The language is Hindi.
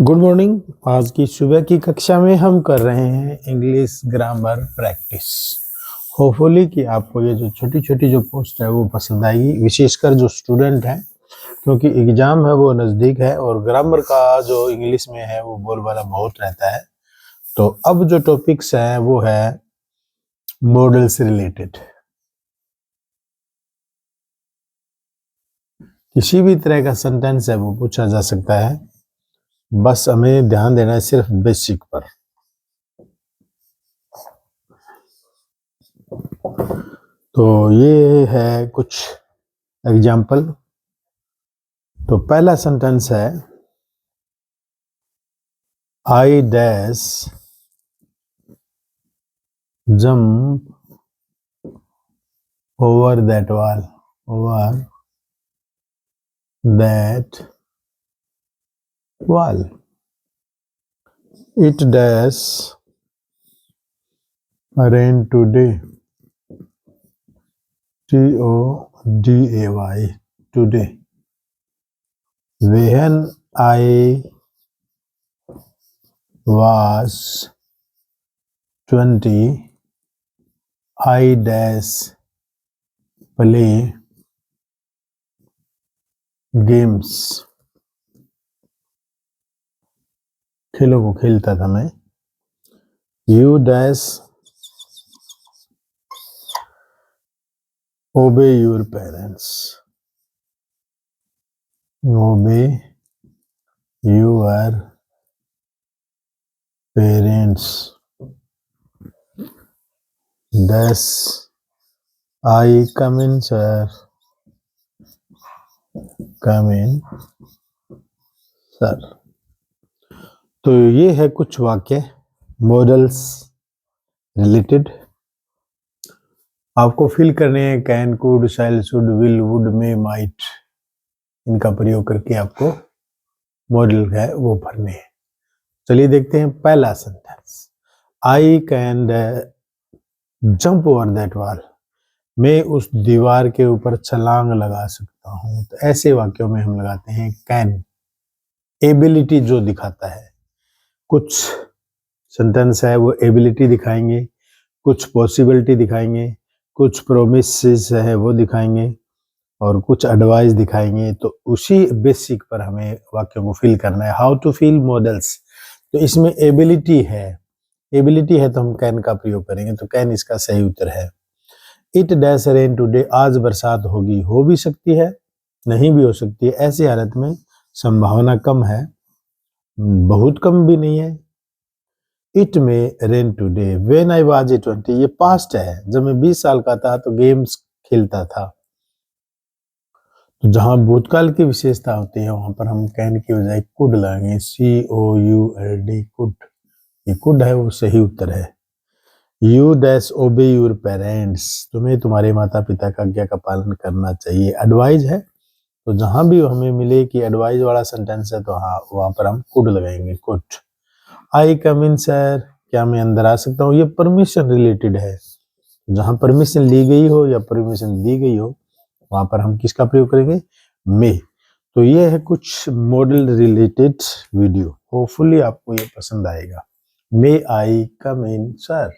Good morning. आज की सुबह की कक्षा में हम कर रहे हैं इंग्लिश ग्रामर प्रैक्टिस। होपफुली कि आपको ये जो छोटी छोटी जो पोस्ट है वो पसंद आएगी, विशेषकर जो स्टूडेंट हैं, क्योंकि एग्जाम है वो नज़दीक है और ग्रामर का जो इंग्लिश में है वो बोलबाला बहुत रहता है। तो अब जो टॉपिक्स हैं वो है मॉडल से रिलेटेड। किसी भी तरह का सेंटेंस है वो पूछा जा सकता है, बस हमें ध्यान देना है सिर्फ बेसिक पर। तो ये है कुछ एग्जाम्पल। तो पहला सेंटेंस है I dash jump over that wall. It dash rain today. TODAY, today. When I was 20, I dash play games. खेलों को खेलता था मैं। You dash obey your parents. Obey your parents. Dash I come in, sir. Come in, sir. तो ये है कुछ वाक्य मॉडल्स रिलेटेड। आपको फिल करने हैं can, could, shall, should, will, would, may, might. इनका प्रयोग करके आपको मॉडल है वो भरने हैं। चलिए देखते हैं पहला sentence. I can jump over that wall. मैं उस दीवार के ऊपर छलांग लगा सकता हूँ। तो ऐसे वाक्यों में हम लगाते हैं कैन, एबिलिटी जो दिखाता है। कुछ सेंटेंस है वो एबिलिटी दिखाएंगे, कुछ पॉसिबिलिटी दिखाएंगे, कुछ प्रोमिसेस है वो दिखाएंगे और कुछ एडवाइस दिखाएंगे। तो उसी बेसिक पर हमें वाक्यों को फिल करना है। How to fill modals. तो इसमें एबिलिटी है तो हम कैन का प्रयोग करेंगे। तो कैन इसका सही उत्तर है। इट डैश रेन टुडे, आज बरसात होगी। हो भी सकती है, नहीं भी हो सकती है। ऐसी हालत में संभावना कम है, बहुत कम भी नहीं है। इट में rain today. When I was 20, ये पास्ट है। जब मैं 20 साल का था तो गेम्स खेलता था। तो जहां भूतकाल की विशेषता होती है वहां पर हम कैन की बजाय कुड लगाएंगे। COULD, could. ये कुड है वो सही उत्तर है। यू डैश ओबे योर पेरेंट्स, तुम्हें तुम्हारे माता पिता का आज्ञा का पालन करना चाहिए। एडवाइज है, तो जहां भी हमें मिले कि एडवाइज वाला सेंटेंस है तो हाँ वहां पर हम कुड लगाएंगे, could. I come in sir, क्या मैं अंदर आ सकता हूँ। ये परमिशन रिलेटेड है। जहां परमिशन ली गई हो या परमिशन दी गई हो वहां पर हम किसका प्रयोग करेंगे, मे। तो ये है कुछ मॉडल रिलेटेड वीडियो। होपफुली आपको ये पसंद आएगा। मे आई कम इन सर।